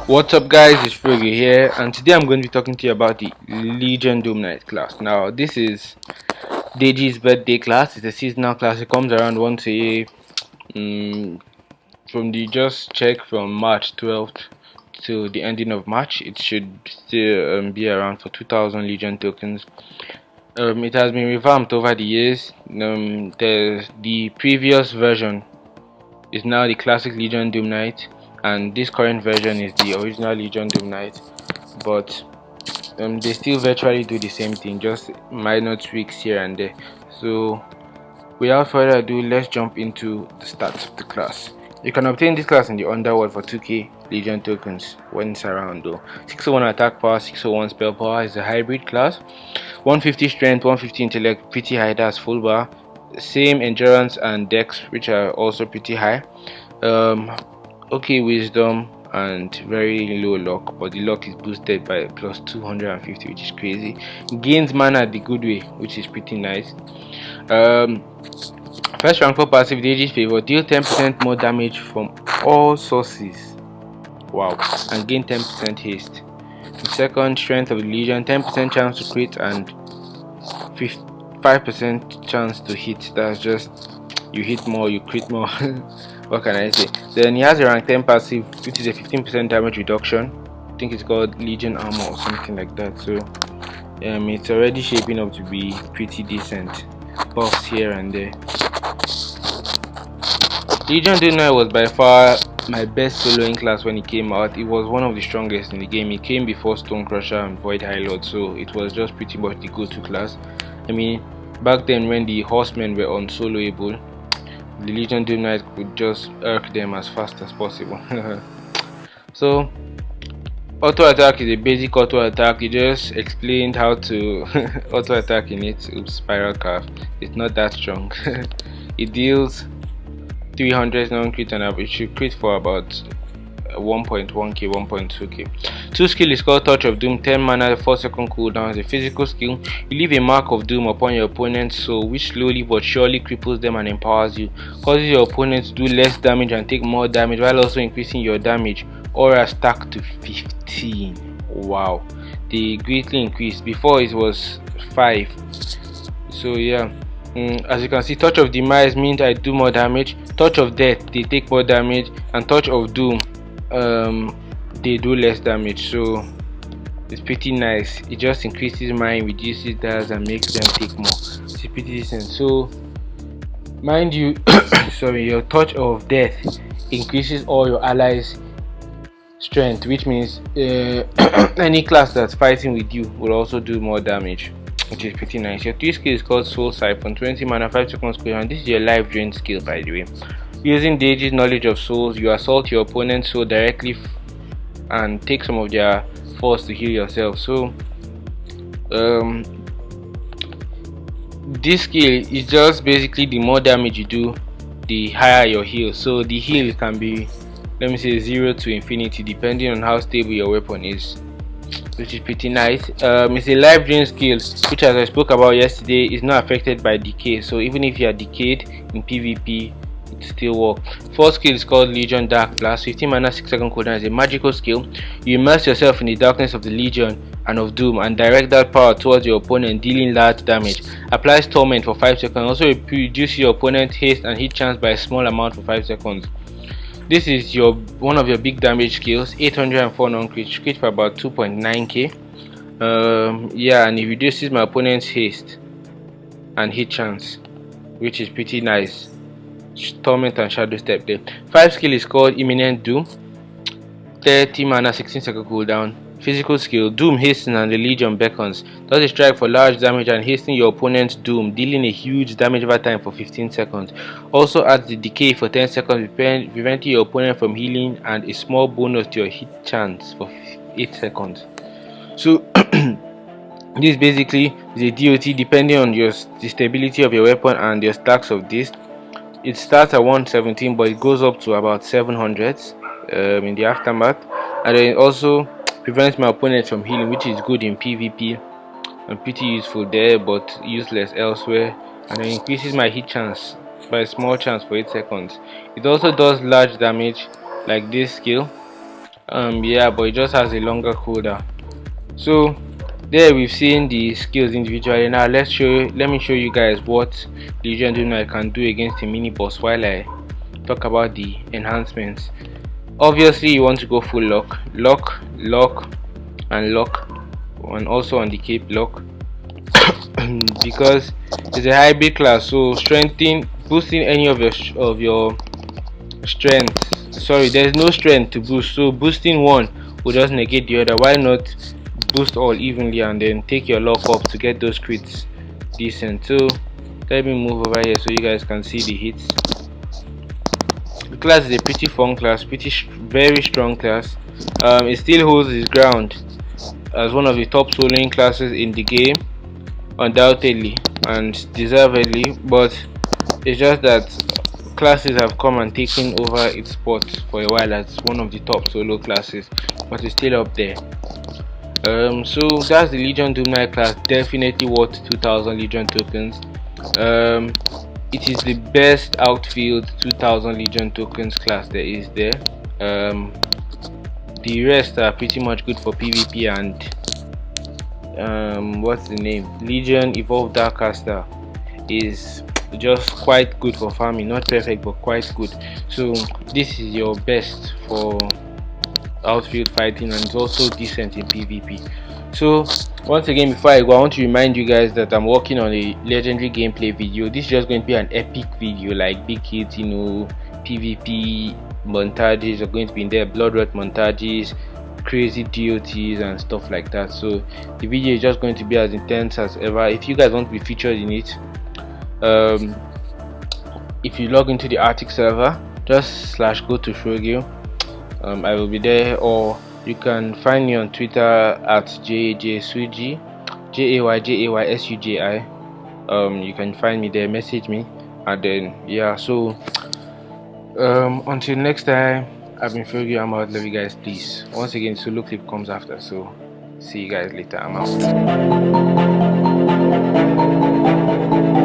What's up guys, it's Frogi here, and today I'm going to be talking to you about the Legion DoomKnight class. Now this is Deji's birthday class. It's a seasonal class. It comes around once a year. From the just check from March 12th to the ending of March, it should still be around for 2000 Legion tokens. It has been revamped over the years. The previous version is now the classic Legion DoomKnight, and this current version is the original Legion DoomKnight, but they still virtually do the same thing, just minor tweaks here and there. So without further ado, let's jump into the stats of the class. You can obtain this class in the underworld for 2k Legion tokens when it's around though. 601 attack power, 601 spell power. Is a hybrid class. 150 strength, 150 intellect, pretty high, that's full bar. Same endurance and dex, which are also pretty high. Okay wisdom and very low luck, but the luck is boosted by plus 250, which is crazy. Gains mana the good way, which is pretty nice. First rank for passive, Deji's favor, deal 10% more damage from all sources. Wow. And gain 10% haste. The second, strength of the Legion, 10% chance to crit and 5% chance to hit. That's just, you hit more, you crit more. What can I say? Then he has a rank 10 passive, which is a 15% damage reduction. I think it's called Legion armor or something like that. So it's already shaping up to be pretty decent. Buffs here and there. Legion DoomKnight was by far my best soloing class when it came out. It was one of the strongest in the game. It came before Stone Crusher and Void High Lord, so it was just pretty much the go-to class. I mean, back then when the horsemen were unsoloable, the Legion DoomKnight could just irk them as fast as possible. So auto attack is a basic auto attack. You just explained how to auto attack in it. Oops, spiral calf. It's not that strong. It deals 300 non-crit and it should crit for about 1.1k, 1.2k. 2 skill is called Touch of Doom, 10 mana, 4-second cooldown. As a physical skill, you leave a mark of doom upon your opponent's soul, which slowly but surely cripples them and empowers you, causes your opponent to do less damage and take more damage, while also increasing your damage aura stack to 15. Wow, they greatly increased. Before it was 5. So yeah. As you can see, Touch of Demise means I do more damage. Touch of Death, they take more damage, and Touch of Doom, they do less damage. So it's pretty nice. It just increases mine, reduces theirs, and makes them take more. It's pretty decent. So mind you, sorry, your Touch of Death increases all your allies' strength, which means any class that's fighting with you will also do more damage, which is pretty nice. Your 3 skill is called Soul Siphon, 20 mana, 5 seconds cooldown. This is your life drain skill, by the way. Using Deji's knowledge of souls, you assault your opponent's soul directly and take some of their force to heal yourself. So this skill is just basically the more damage you do, the higher your heal. So the heal can be, let me say, 0 to infinity, depending on how stable your weapon is, which is pretty nice. It's a life drain skill, which, as I spoke about yesterday, is not affected by decay. So even if you are decayed in PvP, it still works. 4th skill is called Legion Dark Blast, 15 mana, 6-second cooldown. Is a magical skill. You immerse yourself in the darkness of the Legion and of Doom and direct that power towards your opponent, dealing large damage. Applies torment for 5 seconds. Also reduces your opponent's haste and hit chance by a small amount for 5 seconds. This is one of your big damage skills. 804 non-crit, crit for about 2.9k. Yeah, and it reduces my opponent's haste and hit chance, which is pretty nice. Torment and Shadow Step there. 5 skill is called Imminent Doom, 30 mana, 16-second cooldown. Physical skill, Doom Hasten and the Legion Beckons. Does a strike for large damage and hasten your opponent's Doom, dealing a huge damage over time for 15 seconds. Also adds the decay for 10 seconds, preventing your opponent from healing, and a small bonus to your hit chance for 8 seconds. So this basically is a DOT depending on the stability of your weapon and your stacks of this. It starts at 117, but it goes up to about 700 in the aftermath, and then it also prevents my opponent from healing, which is good in PvP and pretty useful there, but useless elsewhere. And it increases my hit chance by a small chance for 8 seconds. It also does large damage like this skill, Yeah, but it just has a longer cooldown. So there we've seen the skills individually. Now let me show you guys what Legion DoomKnight can do against a mini boss while I talk about the enhancements. Obviously you want to go full lock, and lock, and also on the cape lock. Because it's a hybrid class, so boosting any of your strength, sorry, there's no strength to boost, so boosting one will just negate the other. Why not boost all evenly and then take your lock up to get those crits decent? So let me move over here so you guys can see the hits. The class is a pretty fun class, very strong class. It still holds its ground as one of the top soloing classes in the game, undoubtedly and deservedly, but it's just that classes have come and taken over its spot for a while as one of the top solo classes, but it's still up there. So that's the Legion DoomKnight class, definitely worth 2000 Legion tokens. It is the best outfield 2000 Legion tokens class there is there. The rest are pretty much good for PvP and what's the name, Legion Evolved Darkcaster is just quite good for farming, not perfect but quite good. So this is your best for outfield fighting, and it's also decent in PvP. So once again, before I go, I want to remind you guys that I'm working on a legendary gameplay video. This is just going to be an epic video, like big hits, you know, PvP montages are going to be in there, blood red montages, crazy DOTs and stuff like that. So the video is just going to be as intense as ever. If you guys want to be featured in it, if you log into the Artix server, just /goto showgirl, I will be there, or you can find me on Twitter at JaySuji, JaySuji. You can find me there, message me, and then yeah. So until next time, I've been Fergie. I'm out. Love you guys, please. Once again, solo clip comes after, so see you guys later. I'm out.